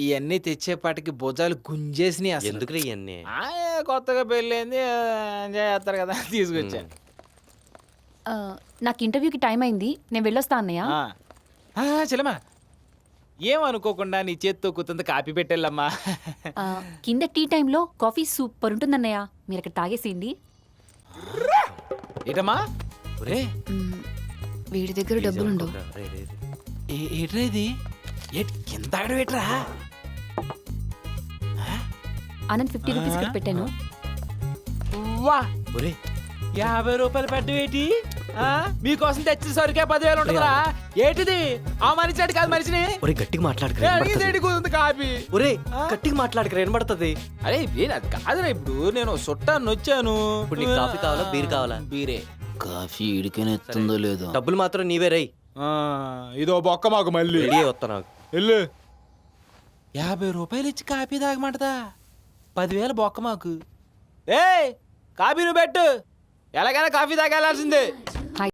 ఇవన్నీ తెచ్చేపాటికి భుజాలు గుంజేసినాయి అసలు. ఎందుకు ఇవన్నీ? కొత్తగా పెళ్ళైంది ఎంజాయ్ చేస్తారు కదా తీసుకొచ్చా. నాకు ఇంటర్వ్యూకి టైం అయింది, నేను వెళ్ళొస్తా అన్నయ్య. చెల్లమ్మా ఏమనుకోకుండా నీ చేత్తో కుతంత కాపీ పెట్టెళ్ళమ్మా. కింద టీ టైంలో కాఫీ సూపర్ ఉంటుందన్నయ్య, మీరు అక్కడ తాగేసేయండి. ఏటమ్మా ఒరే వీడి దగ్గర డబ్బులు ఉండవు. ఏట్రా ఇది కింద ఏట్రా ఆనంద్ 50 రూపీస్ ఇక్కడ పెట్టాను. వా ఒరే 50 రూపాయలు పెట్టేటి మీకోసం తెచ్చిన సరికే 10,000 ఉంటుందా ఏటిది? ఆ మనిషి కాదు మనిషిని ఒరే గట్టిగా మాట్లాడకరా అడిగింది కుదుంది కాపీ. ఒరే గట్టిగా మాట్లాడకరా వినబడుతుంది. అరే అది కాదురా, ఇప్పుడు నేను చుట్టాన్ని వచ్చాను. ఇప్పుడు నీకు కాఫీ కావాలా బీర్ కావాలా? బీరే. కాఫీ ఇడికైనా ఎత్తుందో లేదో. డబ్బులు మాత్రం నీవే రై. ఇదో బొక్క మాకు మళ్ళీ రెడీ వస్తా నాకు. వెళ్ళు. 50 రూపాయలు ఇచ్చి కాఫీ తాగమంటదా? 10,000 బొక్క మాకు. ఏ కాఫీ నువ్వు పెట్టు, ఎలాగైనా కాఫీ తాగాల్సిందే.